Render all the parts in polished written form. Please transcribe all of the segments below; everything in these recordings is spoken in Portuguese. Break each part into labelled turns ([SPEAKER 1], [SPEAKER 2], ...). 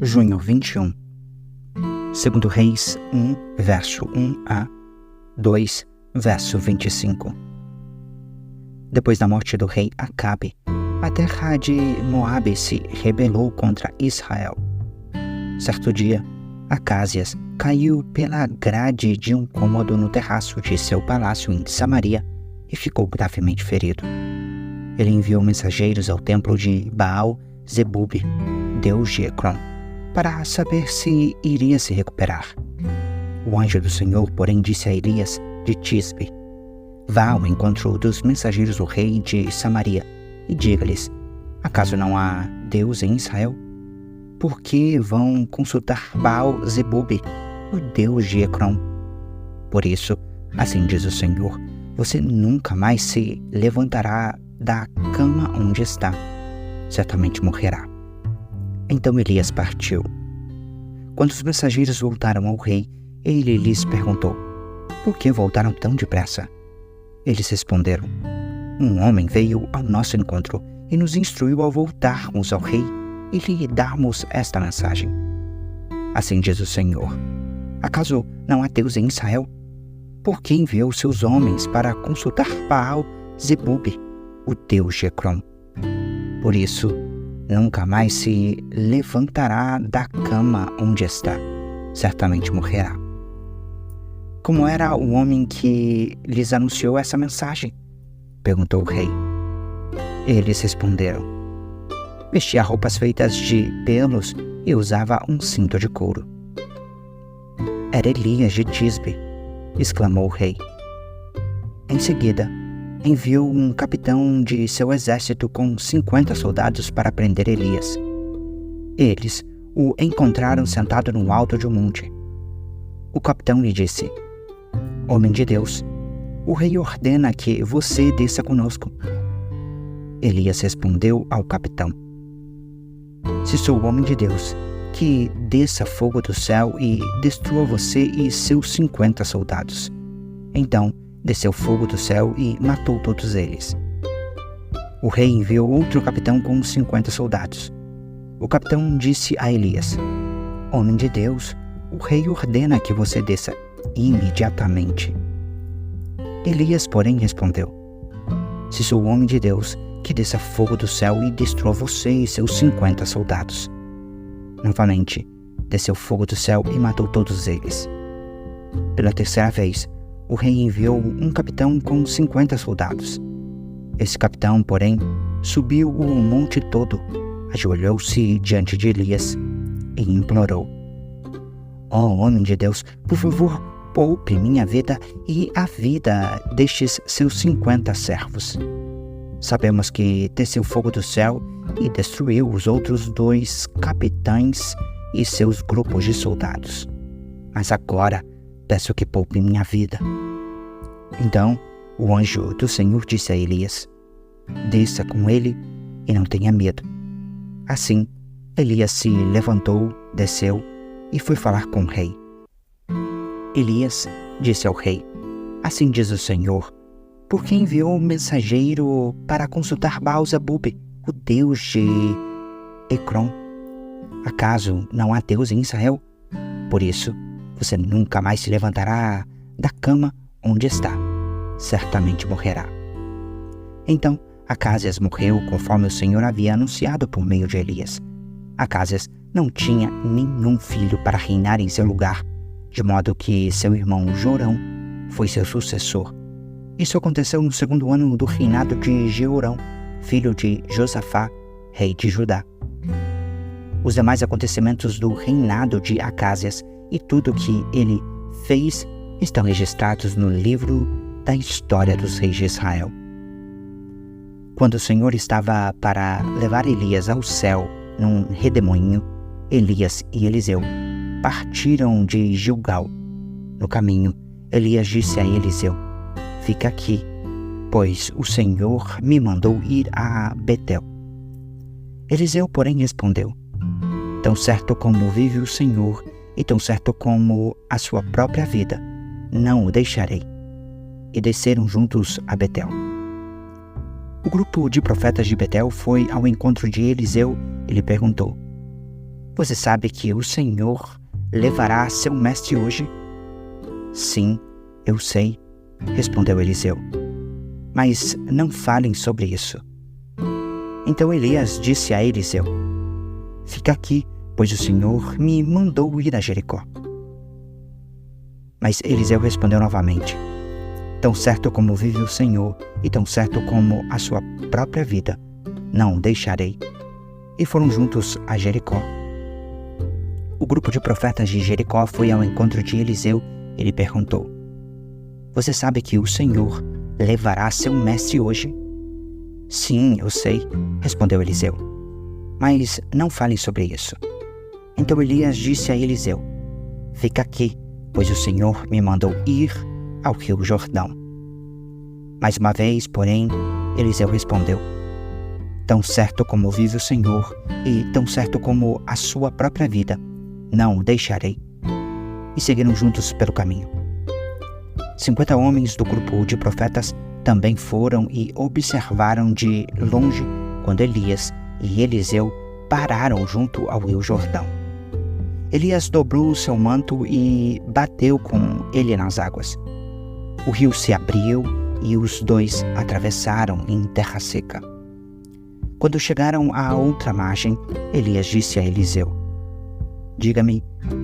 [SPEAKER 1] junho 21. Segundo Reis 1, verso 1a, 2, verso 25. Depois da morte do rei Acabe, a terra de Moabe se rebelou contra Israel. Certo dia, Acázias caiu pela grade de um cômodo no terraço de seu palácio em Samaria e ficou gravemente ferido. Ele enviou mensageiros ao templo de Baal-Zebub, deus de Ecrom, para saber se iria se recuperar. O anjo do Senhor, porém, disse a Elias de Tisbe: vá ao encontro dos mensageiros do rei de Samaria e diga-lhes: acaso não há Deus em Israel? Por que vão consultar Baal-Zebub, o deus de Ecrom? Por isso, assim diz o Senhor, você nunca mais se levantará da cama onde está. Certamente morrerá. Então Elias partiu. Quando os mensageiros voltaram ao rei, ele lhes perguntou: por que voltaram tão depressa? Eles responderam: um homem veio ao nosso encontro e nos instruiu a voltarmos ao rei e lhe darmos esta mensagem. Assim diz o Senhor: acaso não há Deus em Israel? Por que enviou seus homens para consultar Baal-Zebub, o deus de Ecrom? Por isso, nunca mais se levantará da cama onde está. Certamente morrerá. Como era o homem que lhes anunciou essa mensagem? Perguntou o rei. Eles responderam: vestia roupas feitas de pelos e usava um cinto de couro. Era Elias de Tisbe, exclamou o rei. Em seguida, enviou um capitão de seu exército com 50 soldados para prender Elias. Eles o encontraram sentado no alto de um monte. O capitão lhe disse: homem de Deus, o rei ordena que você desça conosco. Elias respondeu ao capitão: se sou homem de Deus, que desça fogo do céu e destrua você e seus 50 soldados. Então desceu fogo do céu e matou todos eles. O rei enviou outro capitão com 50 soldados. O capitão disse a Elias: homem de Deus, o rei ordena que você desça imediatamente. Elias, porém, respondeu: se sou homem de Deus, que desça fogo do céu e destrua você e seus 50 soldados. Novamente, desceu fogo do céu e matou todos eles. Pela terceira vez, o rei enviou um capitão com 50 soldados. Esse capitão, porém, subiu o monte todo, ajoelhou-se diante de Elias e implorou: ó homem de Deus, por favor, poupe minha vida e a vida destes seus 50 servos. Sabemos que desceu fogo do céu e destruiu os outros 2 capitães e seus grupos de soldados. Mas agora peço que poupe minha vida. Então o anjo do Senhor disse a Elias: desça com ele e não tenha medo. Assim, Elias se levantou, desceu e foi falar com o rei. Elias disse ao rei: assim diz o Senhor, por que enviou um mensageiro para consultar Baal-Zebub, o deus de Ecrom? Acaso não há Deus em Israel? Por isso, você nunca mais se levantará da cama onde está. Certamente morrerá. Então, Acázias morreu conforme o Senhor havia anunciado por meio de Elias. Acázias não tinha nenhum filho para reinar em seu lugar, de modo que seu irmão Jorão foi seu sucessor. Isso aconteceu no 2º ano do reinado de Jeorão, filho de Josafá, rei de Judá. Os demais acontecimentos do reinado de Acázias e tudo o que ele fez estão registrados no livro da história dos reis de Israel. Quando o Senhor estava para levar Elias ao céu num redemoinho, Elias e Eliseu partiram de Gilgal. No caminho, Elias disse a Eliseu: fica aqui, pois o Senhor me mandou ir a Betel. Eliseu, porém, respondeu: tão certo como vive o Senhor e tão certo como a sua própria vida, não o deixarei. E desceram juntos a Betel. O grupo de profetas de Betel foi ao encontro de Eliseu e lhe perguntou: Você sabe que o Senhor levará seu mestre hoje? Sim, eu sei, respondeu Eliseu. Mas não falem sobre isso. Então Elias disse a Eliseu: Fica aqui, pois o Senhor me mandou ir a Jericó. Mas Eliseu respondeu novamente: Tão certo como vive o Senhor, e tão certo como a sua própria vida, não o deixarei. E foram juntos a Jericó. O grupo de profetas de Jericó foi ao encontro de Eliseu e lhe perguntou: Você sabe que o Senhor levará seu mestre hoje? Sim, eu sei, respondeu Eliseu. Mas não falem sobre isso. Então Elias disse a Eliseu: Fica aqui, pois o Senhor me mandou ir ao rio Jordão. Mais uma vez, porém, Eliseu respondeu: Tão certo como vive o Senhor, e tão certo como a sua própria vida, não o deixarei. E seguiram juntos pelo caminho. 50 homens do grupo de profetas também foram e observaram de longe quando Elias e Eliseu pararam junto ao rio Jordão. Elias dobrou o seu manto e bateu com ele nas águas. O rio se abriu e os dois atravessaram em terra seca. Quando chegaram à outra margem, Elias disse a Eliseu: Diga-me,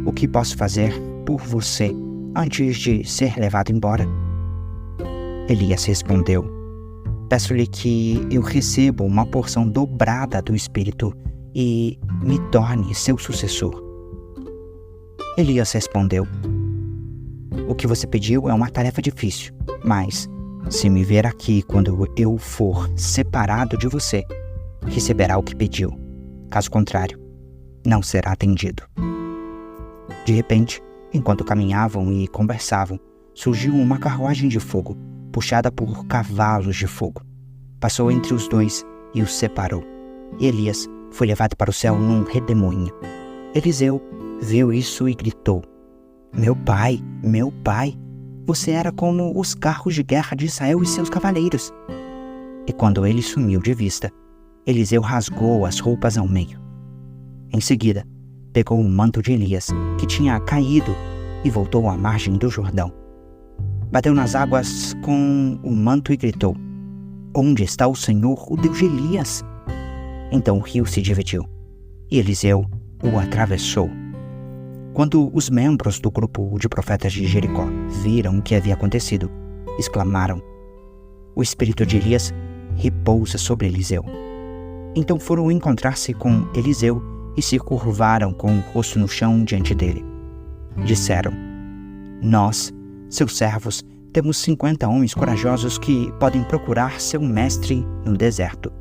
[SPEAKER 1] o que posso fazer por você antes de ser levado embora? Elias respondeu: Peço-lhe que eu receba uma porção dobrada do Espírito e me torne seu sucessor. Elias respondeu: O que você pediu é uma tarefa difícil, mas se me ver aqui quando eu for separado de você, receberá o que pediu. Caso contrário, não será atendido. De repente, enquanto caminhavam e conversavam, surgiu uma carruagem de fogo, puxada por cavalos de fogo. Passou entre os dois e os separou. E Elias foi levado para o céu num redemoinho. Eliseu viu isso e gritou: meu pai, você era como os carros de guerra de Israel e seus cavaleiros. E quando ele sumiu de vista, Eliseu rasgou as roupas ao meio. Em seguida, pegou o manto de Elias, que tinha caído, e voltou à margem do Jordão. Bateu nas águas com o manto e gritou: Onde está o Senhor, o Deus de Elias? Então o rio se dividiu, e Eliseu o atravessou. Quando os membros do grupo de profetas de Jericó viram o que havia acontecido, exclamaram: O espírito de Elias repousa sobre Eliseu. Então foram encontrar-se com Eliseu e se curvaram com o rosto no chão diante dele. Disseram: Nós, seus servos, temos 50 homens corajosos que podem procurar seu mestre no deserto.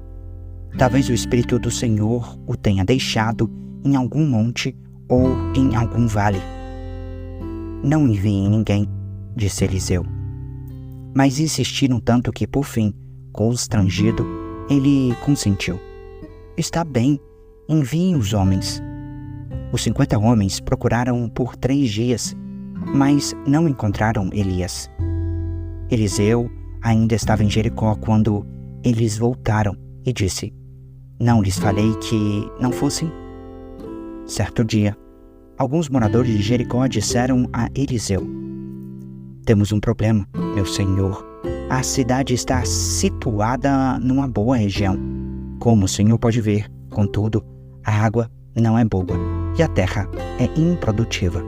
[SPEAKER 1] Talvez o Espírito do Senhor o tenha deixado em algum monte ou em algum vale. Não enviem ninguém, disse Eliseu. Mas insistiram tanto que, por fim, constrangido, ele consentiu. Está bem, enviem os homens. Os 50 homens procuraram por 3 dias, mas não encontraram Elias. Eliseu ainda estava em Jericó quando eles voltaram e disse: Não lhes falei que não fossem? Certo dia, alguns moradores de Jericó disseram a Eliseu: Temos um problema, meu senhor. A cidade está situada numa boa região. Como o senhor pode ver, contudo, a água não é boa e a terra é improdutiva.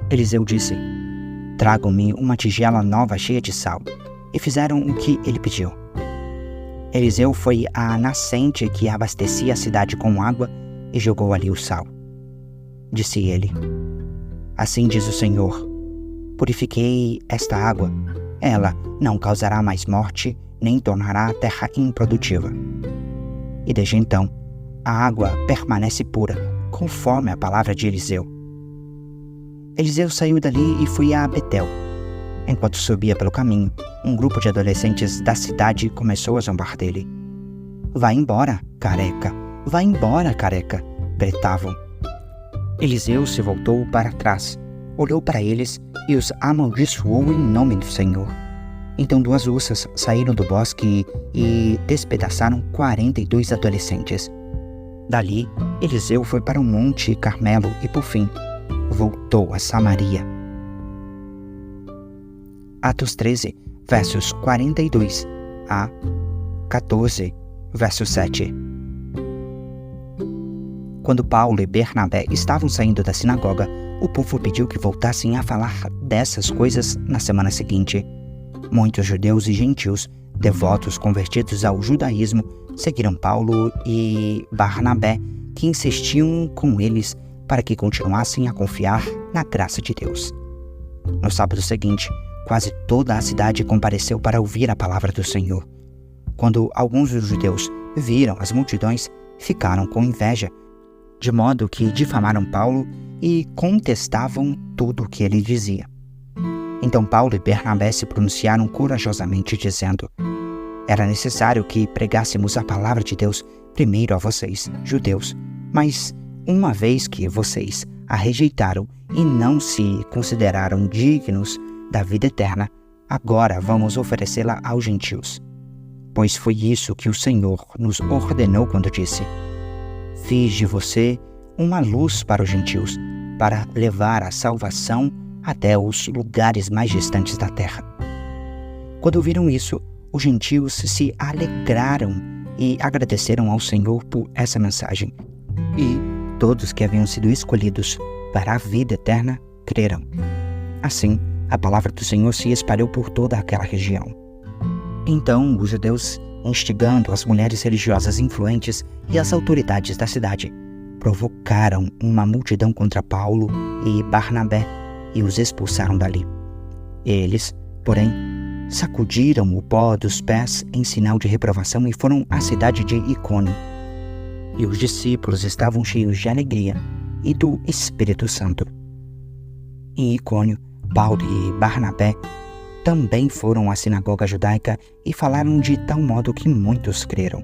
[SPEAKER 1] Eliseu disse: Tragam-me uma tigela nova cheia de sal. E fizeram o que ele pediu. Eliseu foi à nascente que abastecia a cidade com água e jogou ali o sal. Disse ele: Assim diz o Senhor: Purifiquei esta água. Ela não causará mais morte, nem tornará a terra improdutiva. E desde então, a água permanece pura, conforme a palavra de Eliseu. Eliseu saiu dali e foi a Betel. Enquanto subia pelo caminho, um grupo de adolescentes da cidade começou a zombar dele. Vai embora, careca! Vai embora, careca! Gritavam. Eliseu se voltou para trás, olhou para eles e os amaldiçoou em nome do Senhor. Então 2 ursas saíram do bosque e despedaçaram 42 adolescentes. Dali, Eliseu foi para o Monte Carmelo e, por fim, voltou a Samaria. Atos 13, versos 42 a 14, verso 7. Quando Paulo e Bernabé estavam saindo da sinagoga, o povo pediu que voltassem a falar dessas coisas na semana seguinte. Muitos judeus e gentios, devotos convertidos ao judaísmo, seguiram Paulo e Barnabé, que insistiam com eles para que continuassem a confiar na graça de Deus. No sábado seguinte, quase toda a cidade compareceu para ouvir a palavra do Senhor. Quando alguns dos judeus viram as multidões, ficaram com inveja, de modo que difamaram Paulo e contestavam tudo o que ele dizia. Então Paulo e Bernabé se pronunciaram corajosamente, dizendo: era necessário que pregássemos a palavra de Deus primeiro a vocês, judeus, mas uma vez que vocês a rejeitaram e não se consideraram dignos da vida eterna, agora vamos oferecê-la aos gentios. Pois foi isso que o Senhor nos ordenou quando disse: fiz de você uma luz para os gentios, para levar a salvação até os lugares mais distantes da terra. Quando ouviram isso, os gentios se alegraram e agradeceram ao Senhor por essa mensagem. E todos que haviam sido escolhidos para a vida eterna creram. Assim, a palavra do Senhor se espalhou por toda aquela região. Então, os judeus, instigando as mulheres religiosas influentes e as autoridades da cidade, provocaram uma multidão contra Paulo e Barnabé e os expulsaram dali. Eles, porém, sacudiram o pó dos pés em sinal de reprovação e foram à cidade de Icônio. E os discípulos estavam cheios de alegria e do Espírito Santo. Em Icônio, Paulo e Barnabé também foram à sinagoga judaica e falaram de tal modo que muitos creram,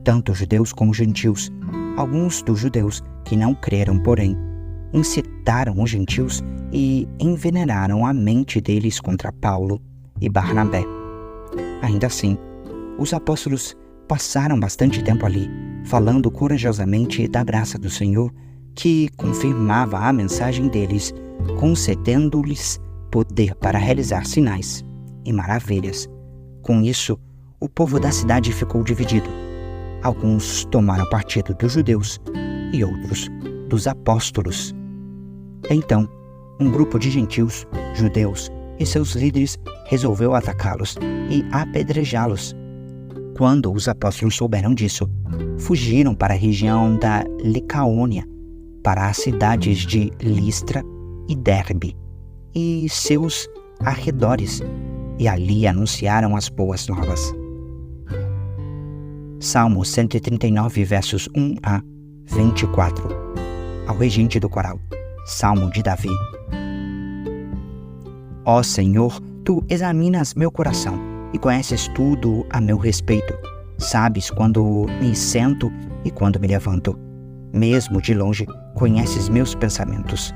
[SPEAKER 1] tanto judeus como gentios. Alguns dos judeus que não creram, porém, incitaram os gentios e envenenaram a mente deles contra Paulo e Barnabé. Ainda assim, os apóstolos passaram bastante tempo ali, falando corajosamente da graça do Senhor, que confirmava a mensagem deles, concedendo-lhes poder para realizar sinais e maravilhas. Com isso, o povo da cidade ficou dividido. Alguns tomaram partido dos judeus e outros dos apóstolos. Então, um grupo de gentios, judeus e seus líderes resolveu atacá-los e apedrejá-los. Quando os apóstolos souberam disso, fugiram para a região da Licaônia, para as cidades de Listra e Derbe e seus arredores, e ali anunciaram as boas novas. Salmo 139, versos 1 a 24. Ao regente do coral, Salmo de Davi. Ó Senhor, Tu examinas meu coração e conheces tudo a meu respeito. Sabes quando me sento e quando me levanto. Mesmo de longe, conheces meus pensamentos.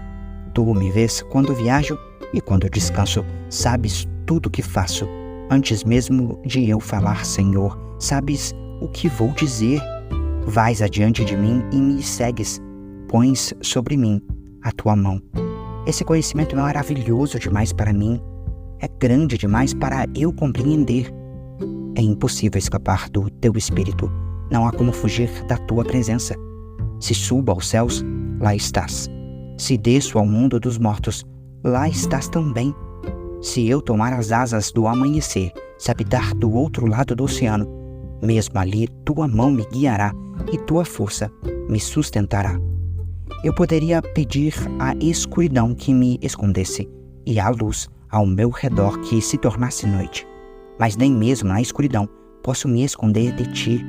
[SPEAKER 1] Tu me vês quando viajo e quando descanso. Sabes tudo o que faço. Antes mesmo de eu falar, Senhor, sabes o que vou dizer. Vais adiante de mim e me segues. Pões sobre mim a tua mão. Esse conhecimento é maravilhoso demais para mim. É grande demais para eu compreender. É impossível escapar do teu espírito. Não há como fugir da tua presença. Se subo aos céus, lá estás. Se desço ao mundo dos mortos, lá estás também. Se eu tomar as asas do amanhecer, se habitar do outro lado do oceano, mesmo ali tua mão me guiará e tua força me sustentará. Eu poderia pedir à escuridão que me escondesse e à luz ao meu redor que se tornasse noite. Mas nem mesmo na escuridão posso me esconder de ti.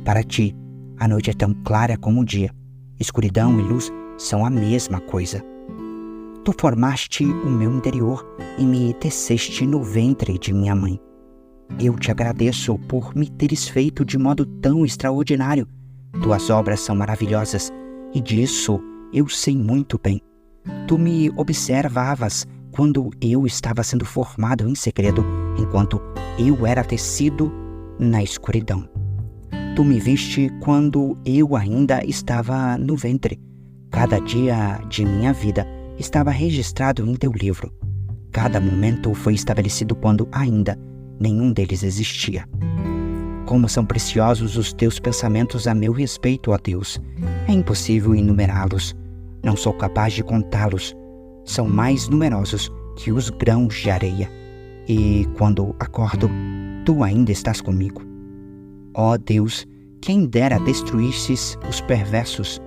[SPEAKER 1] Para ti, a noite é tão clara como o dia. Escuridão e luz são a mesma coisa. Tu formaste o meu interior e me teceste no ventre de minha mãe. Eu te agradeço por me teres feito de modo tão extraordinário. Tuas obras são maravilhosas e disso eu sei muito bem. Tu me observavas quando eu estava sendo formado em segredo, enquanto eu era tecido na escuridão. Tu me viste quando eu ainda estava no ventre. Cada dia de minha vida estava registrado em teu livro. Cada momento foi estabelecido quando ainda nenhum deles existia. Como são preciosos os teus pensamentos a meu respeito, ó Deus. É impossível enumerá-los. Não sou capaz de contá-los. São mais numerosos que os grãos de areia. E quando acordo, tu ainda estás comigo. Ó Deus, quem dera destruísses os perversos.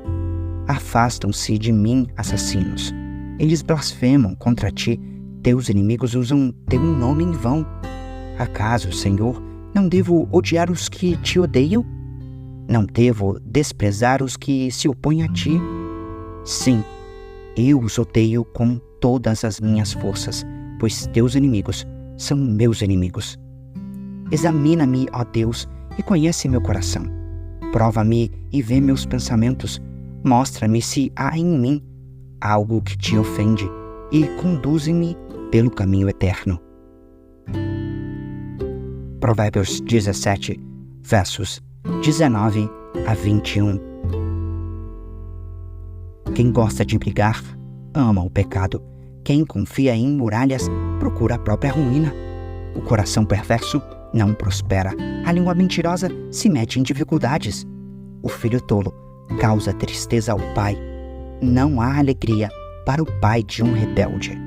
[SPEAKER 1] Afastam-se de mim, assassinos. Eles blasfemam contra ti. Teus inimigos usam teu nome em vão. Acaso, Senhor, não devo odiar os que te odeiam? Não devo desprezar os que se opõem a ti? Sim, eu os odeio com todas as minhas forças, pois teus inimigos são meus inimigos. Examina-me, ó Deus, e conhece meu coração. Prova-me e vê meus pensamentos. Mostra-me se há em mim algo que te ofende e conduze-me pelo caminho eterno. Provérbios 17, versos 19 a 21. Quem gosta de brigar, ama o pecado. Quem confia em muralhas, procura a própria ruína. O coração perverso não prospera. A língua mentirosa se mete em dificuldades. O filho tolo causa tristeza ao pai. Não há alegria para o pai de um rebelde.